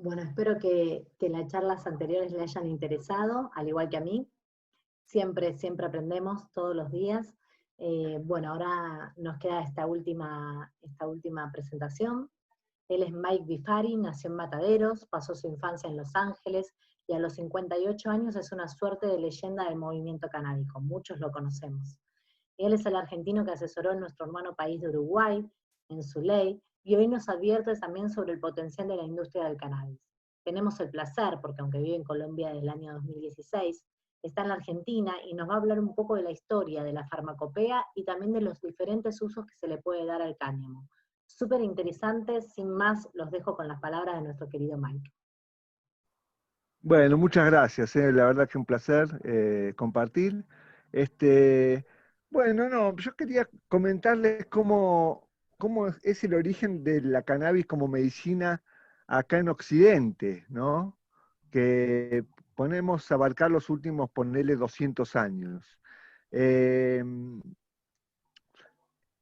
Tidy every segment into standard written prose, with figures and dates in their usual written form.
Bueno, espero que las charlas anteriores le hayan interesado, al igual que a mí. Siempre aprendemos todos los días. Bueno, ahora nos queda esta última presentación. Él es Mike Bifari, nació en Mataderos, pasó su infancia en Los Ángeles y a los 58 años es una suerte de leyenda del movimiento canábico. Muchos lo conocemos. Él es el argentino que asesoró en nuestro hermano país de Uruguay, en su ley, y hoy nos advierte también sobre el potencial de la industria del cannabis. Tenemos el placer, porque aunque vive en Colombia desde el año 2016, está en la Argentina y nos va a hablar un poco de la historia de la farmacopea y también de los diferentes usos que se le puede dar al cáñamo. Súper interesante, sin más, los dejo con las palabras de nuestro querido Mike. Bueno, muchas gracias, la verdad que un placer compartir. Este, bueno, no, yo quería comentarles cómo es el origen de la cannabis como medicina acá en Occidente, ¿no? Que ponemos a abarcar los últimos, ponele 200 años. Eh,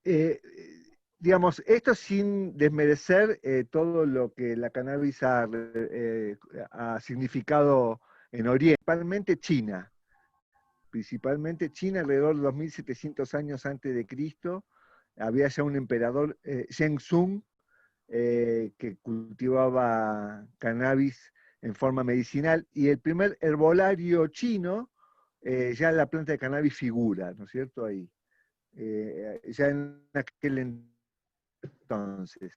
eh, digamos, esto sin desmerecer todo lo que la cannabis ha significado en Oriente, principalmente China alrededor de 2700 años antes de Cristo, había ya un emperador, Shang Tsung, que cultivaba cannabis en forma medicinal, y el primer herbolario chino, ya la planta de cannabis figura, ¿no es cierto? Ahí. Ya en aquel entonces.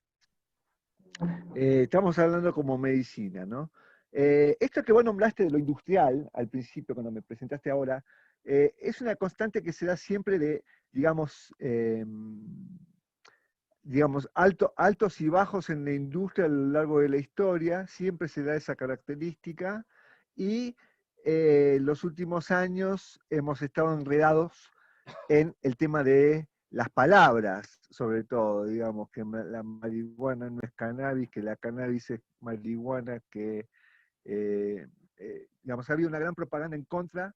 Estamos hablando como medicina, ¿no? Esto que vos nombraste de lo industrial al principio, cuando me presentaste ahora, es una constante que se da siempre de, digamos, altos y bajos en la industria a lo largo de la historia, siempre se da esa característica, y los últimos años hemos estado enredados en el tema de las palabras, sobre todo, digamos, que la marihuana no es cannabis, que la cannabis es marihuana, que, digamos, había una gran propaganda en contra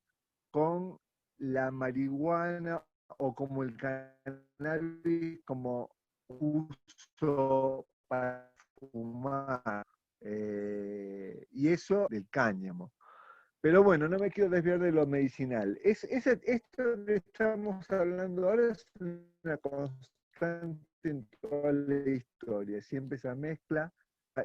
con la marihuana o como el cannabis como uso para fumar, y eso del cáñamo. Pero bueno, no me quiero desviar de lo medicinal. Esto que estamos hablando ahora es una constante en toda la historia. Siempre esa mezcla,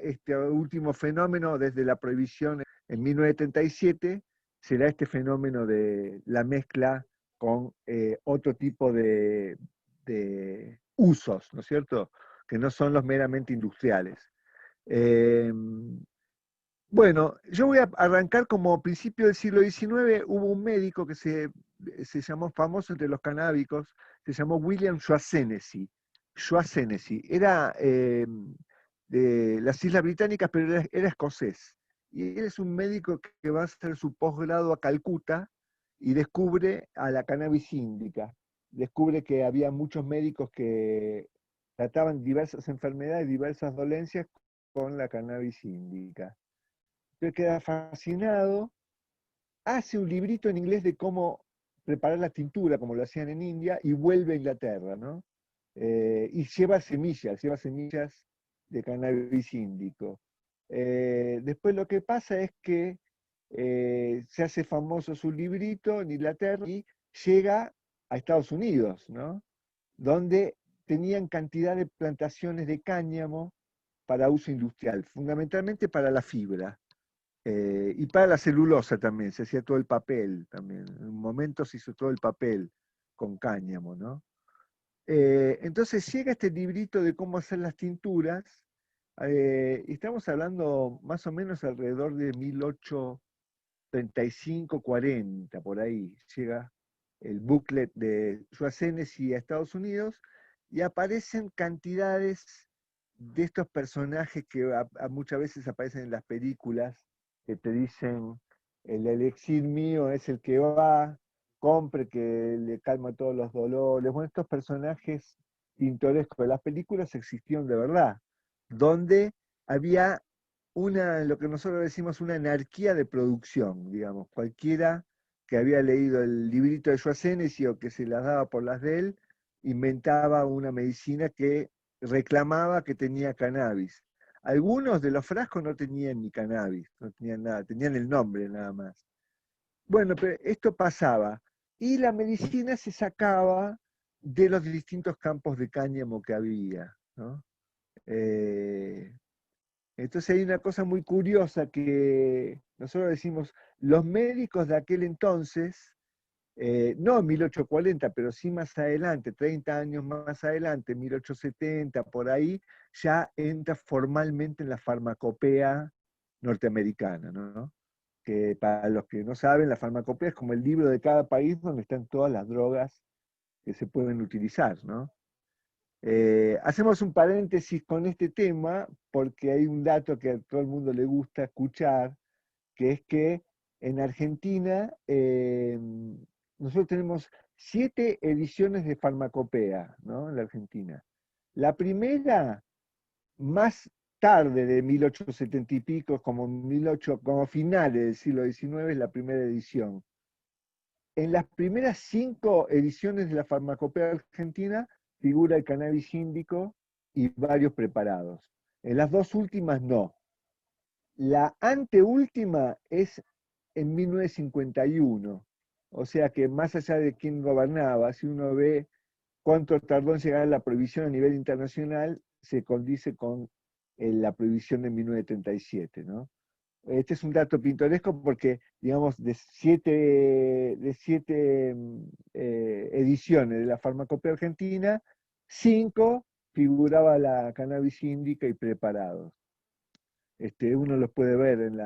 este último fenómeno desde la prohibición en 1937, será este fenómeno de la mezcla con otro tipo de usos, ¿no es cierto? Que no son los meramente industriales. Eh, bueno, yo voy a arrancar como principio del siglo XIX, hubo un médico que se llamó famoso entre los canábicos, se llamó William Schwarzenegger. Schwarzenegger. Era de las Islas Británicas, pero era escocés. Y él es un médico que va a hacer su posgrado a Calcuta y descubre a la cannabis índica. Descubre que había muchos médicos que trataban diversas enfermedades, diversas dolencias con la cannabis índica. Entonces queda fascinado, hace un librito en inglés de cómo preparar la tintura, como lo hacían en India, y vuelve a Inglaterra, ¿no? Y lleva semillas de cannabis índico. Después lo que pasa es que se hace famoso su librito en Inglaterra y llega a Estados Unidos, ¿no? Donde tenían cantidad de plantaciones de cáñamo para uso industrial, fundamentalmente para la fibra. Y para la celulosa también, se hacía todo el papel también. En un momento se hizo todo el papel con cáñamo, ¿no? Entonces llega este librito de cómo hacer las tinturas, y estamos hablando más o menos alrededor de 1835, 40, por ahí. Llega el booklet de Schwarzenegger a Estados Unidos y aparecen cantidades de estos personajes que muchas veces aparecen en las películas, que te dicen, el elixir mío es el que va, compre que le calma todos los dolores. Bueno, estos personajes pintorescos de las películas existieron de verdad, donde había lo que nosotros decimos una anarquía de producción, digamos. Cualquiera que había leído el librito de Schwarzenegger o que se las daba por las de él, inventaba una medicina que reclamaba que tenía cannabis. Algunos de los frascos no tenían ni cannabis, no tenían nada, tenían el nombre nada más. Bueno, pero esto pasaba. Y la medicina se sacaba de los distintos campos de cáñamo que había, ¿no? Eh, entonces hay una cosa muy curiosa que nosotros decimos, los médicos de aquel entonces, no en 1840, pero sí más adelante, 30 años más adelante, 1870, por ahí, ya entra formalmente en la farmacopea norteamericana, ¿no? Que para los que no saben, la farmacopea es como el libro de cada país donde están todas las drogas que se pueden utilizar, ¿no? Hacemos un paréntesis con este tema porque hay un dato que a todo el mundo le gusta escuchar, que es que en Argentina nosotros tenemos 7 ediciones de farmacopea, ¿no? En la Argentina. La primera, más tarde de 1870 y pico, como finales del siglo XIX, es la primera edición. En las primeras 5 ediciones de la farmacopea argentina figura el cannabis índico y varios preparados. En las 2 últimas no. La anteúltima es en 1951. O sea que más allá de quién gobernaba, si uno ve cuánto tardó en llegar a la prohibición a nivel internacional, se condice con la prohibición de 1937, ¿no? Este es un dato pintoresco porque, digamos, de siete ediciones de la farmacopea argentina, 5 figuraba la cannabis índica y preparados. Uno los puede ver en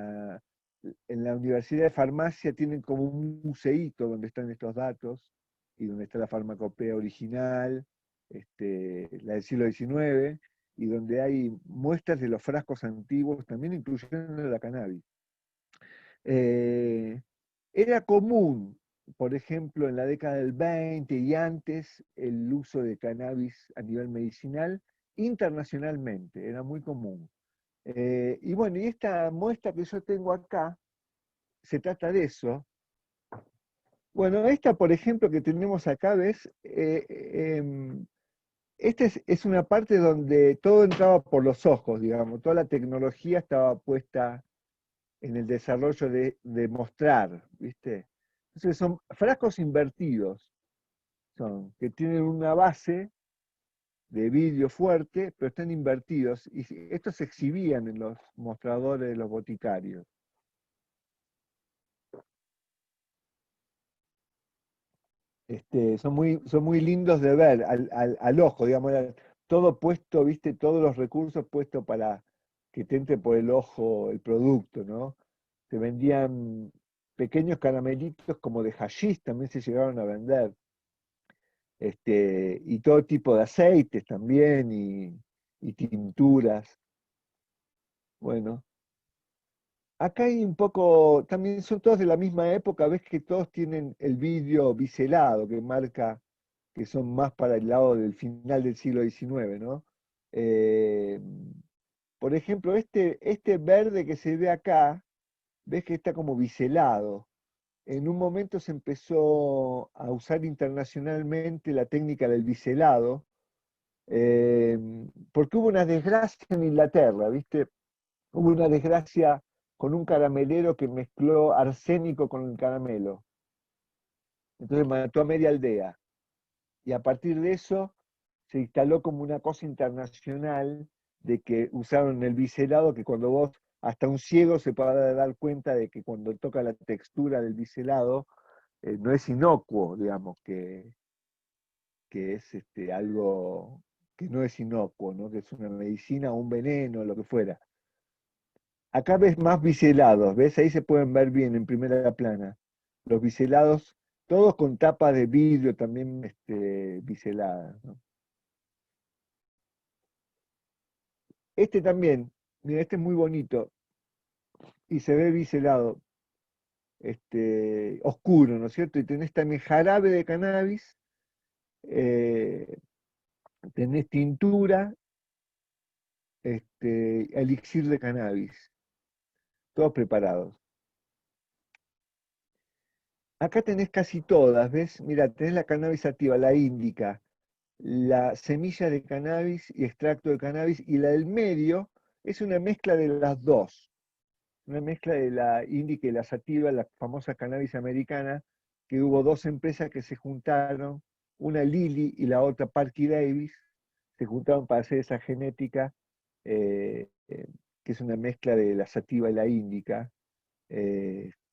la Universidad de Farmacia, tienen como un museíto donde están estos datos y donde está la farmacopea original, la del siglo XIX, y donde hay muestras de los frascos antiguos, también incluyendo la cannabis. Era común, por ejemplo, en la década del 20 y antes, el uso de cannabis a nivel medicinal internacionalmente, era muy común. Y bueno, y esta muestra que yo tengo acá, se trata de eso. Bueno, esta, por ejemplo, que tenemos acá, ¿ves? Esta es una parte donde todo entraba por los ojos, digamos, toda la tecnología estaba puesta en el desarrollo de mostrar, ¿viste? Entonces son frascos invertidos, que tienen una base de vidrio fuerte, pero están invertidos, y estos se exhibían en los mostradores de los boticarios. Son muy lindos de ver al ojo, digamos, todo puesto, ¿viste? Todos los recursos puestos para que te entre por el ojo el producto, ¿no? Se vendían pequeños caramelitos como de hashish, también se llegaron a vender. Y todo tipo de aceites también, y tinturas. Bueno, acá hay un poco, también son todos de la misma época, ves que todos tienen el vidrio biselado, que marca que son más para el lado del final del siglo XIX, ¿no? Eh, por ejemplo, este verde que se ve acá, ves que está como biselado. En un momento se empezó a usar internacionalmente la técnica del biselado, eh, porque hubo una desgracia en Inglaterra, ¿viste? Hubo una desgracia con un caramelero que mezcló arsénico con el caramelo. Entonces mató a media aldea. Y a partir de eso se instaló como una cosa internacional de que usaron el biselado, que cuando vos, hasta un ciego se puede dar cuenta de que cuando toca la textura del biselado, no es inocuo, digamos, que es algo que no es inocuo, ¿no? Que es una medicina o un veneno, lo que fuera. Acá ves más biselados, ¿ves? Ahí se pueden ver bien en primera plana. Los biselados, todos con tapa de vidrio también biseladas, ¿no? Este también, mira, este es muy bonito y se ve biselado, oscuro, ¿no es cierto? Y tenés también jarabe de cannabis, eh, tenés tintura, elixir de cannabis, todos preparados. Acá tenés casi todas, ¿ves? Mira, tenés la cannabis sativa, la índica, la semilla de cannabis y extracto de cannabis, y la del medio Es una mezcla de las dos, una mezcla de la índica y la sativa, la famosa cannabis americana, que hubo dos empresas que se juntaron, una Lilly y la otra Parky Davis, se juntaron para hacer esa genética, que es una mezcla de la sativa y la índica,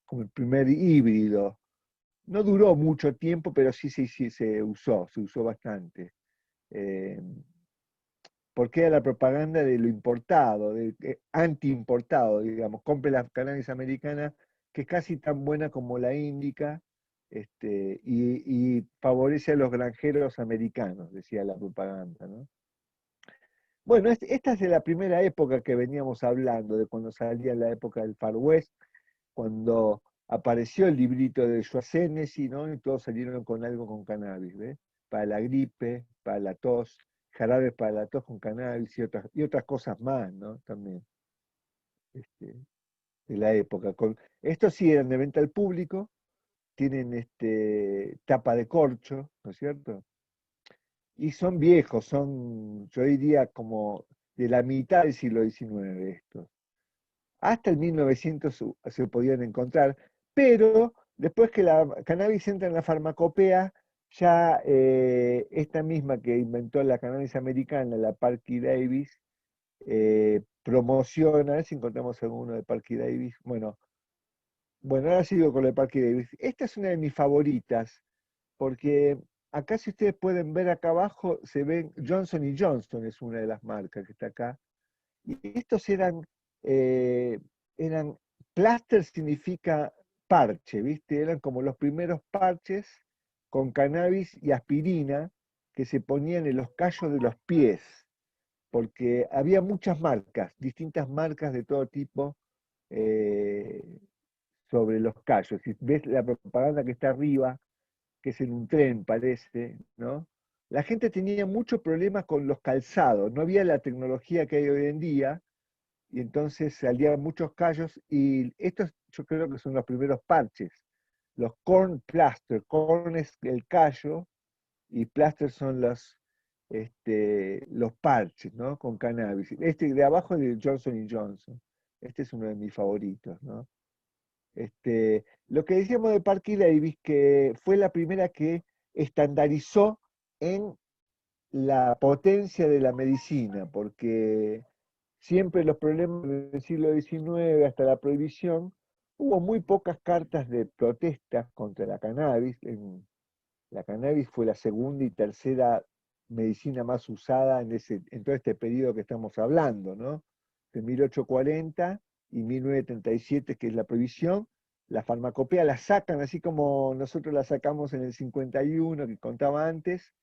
como el primer híbrido. No duró mucho tiempo, pero sí, se usó bastante. Eh, porque era la propaganda de lo importado, anti-importado, digamos, compre la cannabis americana, que es casi tan buena como la índica, y favorece a los granjeros americanos, decía la propaganda, ¿no? Bueno, esta es de la primera época que veníamos hablando, de cuando salía la época del Far West, cuando apareció el librito de Schwarzenegger, ¿no? Y todos salieron con algo con cannabis, ¿ves? Para la gripe, para la tos, jarabes para la tos con cannabis y otras cosas más, ¿no? También, este, de la época. Estos sí eran de venta al público, tienen tapa de corcho, ¿no es cierto? Y son viejos, yo diría como de la mitad del siglo XIX estos. Hasta el 1900 se podían encontrar, pero después que la cannabis entra en la farmacopea, ya esta misma que inventó la cannabis americana, la Parky Davis, promociona, a ver si encontramos alguno de Parky Davis. Bueno, ahora sigo con la Parky Davis. Esta es una de mis favoritas, porque acá si ustedes pueden ver acá abajo, se ven Johnson Johnson es una de las marcas que está acá. Y estos eh, eran, plaster significa parche, ¿viste? Eran como los primeros parches con cannabis y aspirina que se ponían en los callos de los pies, porque había muchas marcas, distintas marcas de todo tipo eh, sobre los callos. Si ves la propaganda que está arriba, que es en un tren, parece, ¿no? La gente tenía mucho problema con los calzados, no había la tecnología que hay hoy en día, y entonces salían muchos callos, y estos yo creo que son los primeros parches. Los corn plaster, corn es el callo, y plaster son los parches, ¿no? Con cannabis. Este de abajo es de Johnson Johnson. Este es uno de mis favoritos, ¿no? Lo que decíamos de Parky Davis, que fue la primera que estandarizó en la potencia de la medicina, porque siempre los problemas del siglo XIX hasta la prohibición, hubo muy pocas cartas de protestas contra la cannabis. La cannabis fue la segunda y tercera medicina más usada en todo este periodo que estamos hablando, ¿no? De 1840 y 1937, que es la prohibición. La farmacopea la sacan, así como nosotros la sacamos en el 51, que contaba antes,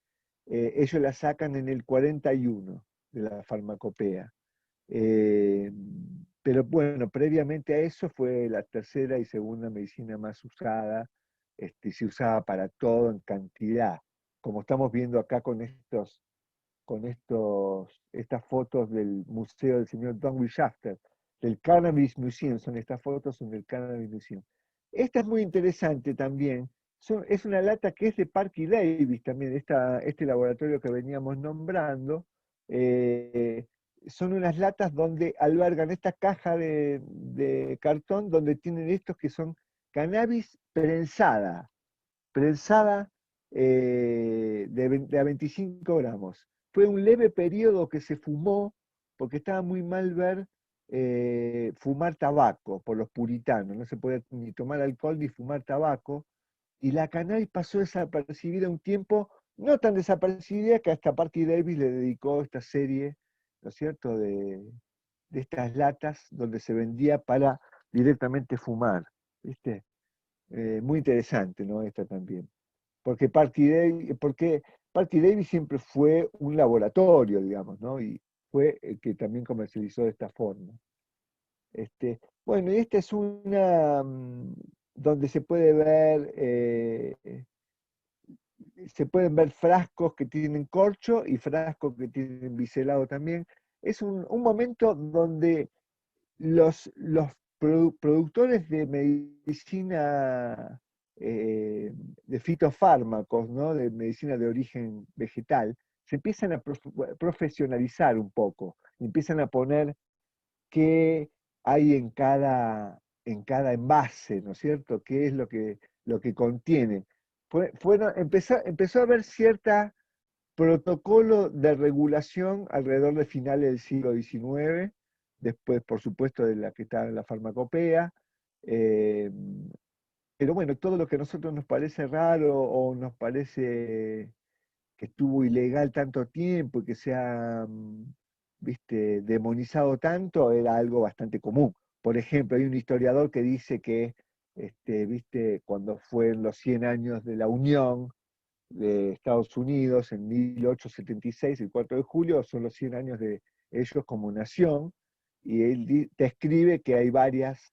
ellos la sacan en el 41 de la farmacopea. Eh, pero bueno, previamente a eso fue la tercera y segunda medicina más usada, se usaba para todo en cantidad, como estamos viendo acá estas fotos del museo del señor Donald Shafter, del Cannabis Museum, estas fotos son del Cannabis Museum. Esta es muy interesante también, es una lata que es de Parky Davis también, este laboratorio que veníamos nombrando. Son unas latas donde albergan esta caja de cartón donde tienen estos que son cannabis prensada de a 25 gramos. Fue un leve periodo que se fumó porque estaba muy mal ver fumar tabaco por los puritanos, no se podía ni tomar alcohol ni fumar tabaco, y la cannabis pasó desapercibida un tiempo, no tan desapercibida que hasta Parky Davis le dedicó esta serie, ¿no es cierto?, de estas latas donde se vendía para directamente fumar, ¿viste? Muy interesante, ¿no? Esta también. Porque Parky Davis siempre fue un laboratorio, digamos, ¿no? Y fue el que también comercializó de esta forma. Bueno, y esta es una donde se pueden ver frascos que tienen corcho y frascos que tienen biselado también. Es un momento donde los productores de medicina, de fitofármacos, ¿no? De medicina de origen vegetal, se empiezan a profesionalizar un poco, empiezan a poner qué hay en cada envase, ¿no es cierto? ¿Qué es lo que contiene? Empezó a haber cierta protocolo de regulación alrededor de finales del siglo XIX, después, por supuesto, de la que está en la farmacopea, eh, pero bueno, todo lo que a nosotros nos parece raro o nos parece que estuvo ilegal tanto tiempo y que se ha, viste, demonizado tanto, era algo bastante común. Por ejemplo, hay un historiador que dice que, viste, cuando fue en los 100 años de la Unión de Estados Unidos, en 1876, el 4 de julio, son los 100 años de ellos como nación, y él describe que hay varias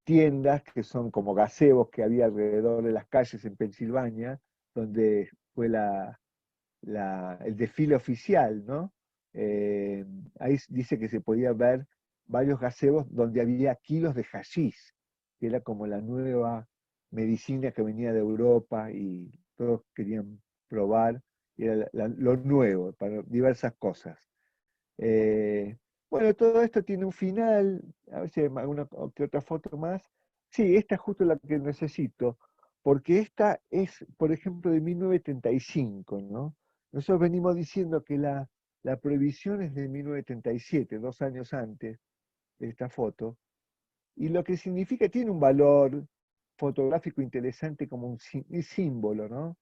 tiendas que son como gazebos que había alrededor de las calles en Pensilvania, donde fue el desfile oficial, ¿no? Ahí dice que se podía ver varios gazebos donde había kilos de hashish, que era como la nueva medicina que venía de Europa y todos querían probar, y era lo nuevo para diversas cosas. Eh, bueno, todo esto tiene un final, a ver si hay alguna que otra foto más. Sí, esta es justo la que necesito, porque esta es, por ejemplo, de 1935, ¿no? Nosotros venimos diciendo que la prohibición es de 1937, 2 años antes de esta foto, y lo que significa, tiene un valor fotográfico interesante como un símbolo, ¿no?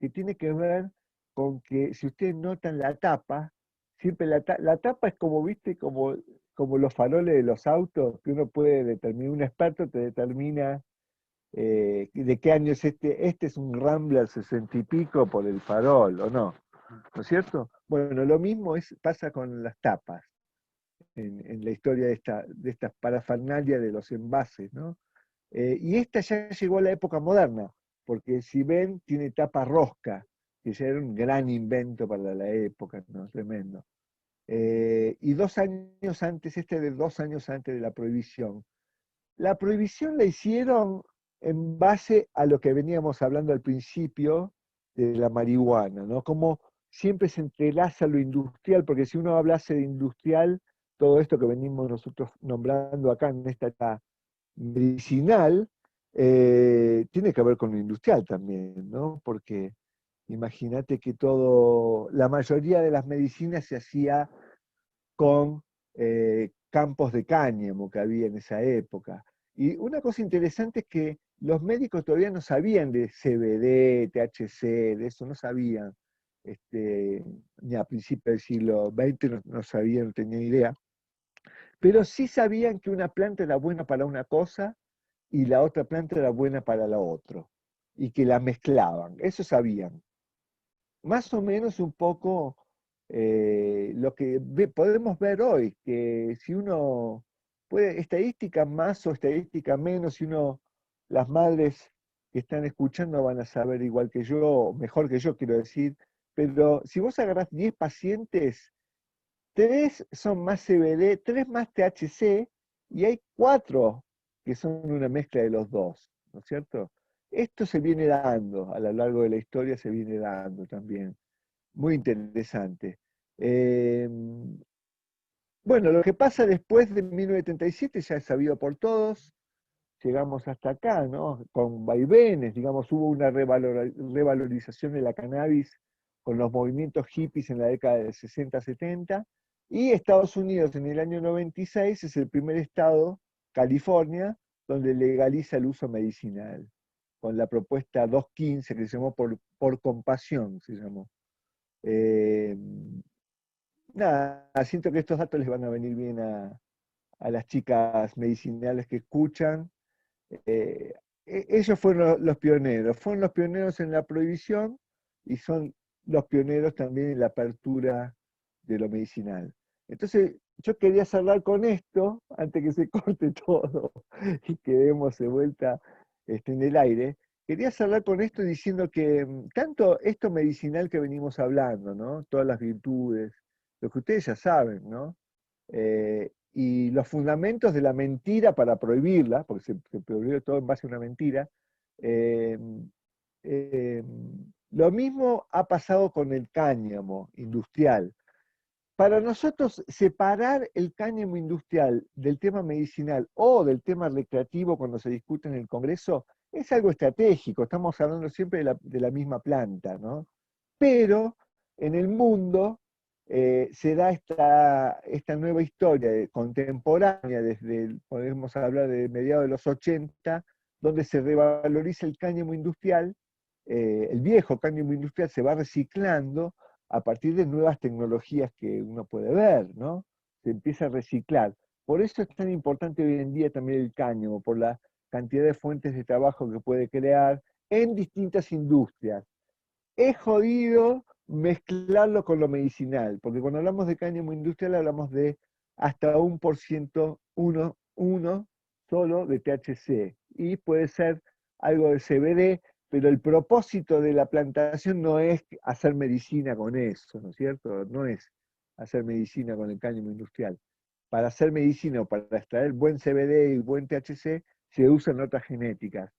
Que tiene que ver con que, si ustedes notan la tapa, siempre la tapa es como, viste, como los faroles de los autos, que uno puede determinar, un experto te determina de qué año es este. Este es un Rambler 60 y pico por el farol, ¿o no? ¿No es cierto? Bueno, lo mismo pasa con las tapas en la historia de esta parafernalia de los envases, ¿no? Y esta ya llegó a la época moderna, porque si ven, tiene tapa rosca, que ya era un gran invento para la época, ¿no? Tremendo. Y 2 años antes, de 2 años antes de la prohibición. La prohibición la hicieron en base a lo que veníamos hablando al principio de la marihuana, ¿no? Como siempre se entrelaza lo industrial, porque si uno hablase de industrial, todo esto que venimos nosotros nombrando acá en esta medicinal, tiene que ver con lo industrial también, ¿no? Porque imagínate que la mayoría de las medicinas se hacía con campos de cáñamo que había en esa época. Y una cosa interesante es que los médicos todavía no sabían de CBD, THC, de eso no sabían. Ni a principios del siglo XX no sabían, no tenían idea. Pero sí sabían que una planta era buena para una cosa y la otra planta era buena para la otra. Y que la mezclaban, eso sabían. Más o menos un poco lo que podemos ver hoy, que si uno puede, estadística más o estadística menos, si uno, las madres que están escuchando van a saber igual que yo, mejor que yo quiero decir, pero si vos agarrás 10 pacientes, 3 son más CBD, 3 más THC, y hay 4 que son una mezcla de los dos, ¿no es cierto? Esto se viene dando, a lo largo de la historia se viene dando también. Muy interesante. Eh, bueno, lo que pasa después de 1937 ya es sabido por todos, llegamos hasta acá, ¿no? Con vaivenes, digamos, hubo una revalorización de la cannabis con los movimientos hippies en la década de 60-70, y Estados Unidos en el año 96 es el primer estado, California, donde legaliza el uso medicinal, con la propuesta 215 que se llamó por compasión, se llamó. Eh, Nada, siento que estos datos les van a venir bien a las chicas medicinales que escuchan. Ellos fueron los pioneros en la prohibición y son los pioneros también en la apertura de lo medicinal. Entonces, yo quería cerrar con esto, antes que se corte todo y quedemos de vuelta en el aire. Quería cerrar con esto diciendo que tanto esto medicinal que venimos hablando, ¿no? Todas las virtudes, lo que ustedes ya saben, ¿no? Y los fundamentos de la mentira para prohibirla, porque se prohibió todo en base a una mentira. eh, eh, lo mismo ha pasado con el cáñamo industrial. para nosotros separar el cáñamo industrial del tema medicinal o del tema recreativo cuando se discute en el Congreso es algo estratégico, estamos hablando siempre de la misma planta, ¿no? Pero en el mundo se da esta nueva historia contemporánea, podemos hablar de mediados de los 80, donde se revaloriza el cáñamo industrial, el viejo cáñamo industrial se va reciclando a partir de nuevas tecnologías que uno puede ver, ¿no? Se empieza a reciclar. Por eso es tan importante hoy en día también el cáñamo, por la cantidad de fuentes de trabajo que puede crear en distintas industrias. Es jodido mezclarlo con lo medicinal, porque cuando hablamos de cáñamo industrial hablamos de hasta 1%, uno solo de THC, y puede ser algo de CBD, pero el propósito de la plantación no es hacer medicina con eso, ¿no es cierto? No es hacer medicina con el cáñamo industrial. Para hacer medicina o para extraer buen CBD y buen THC se usan otras genéticas.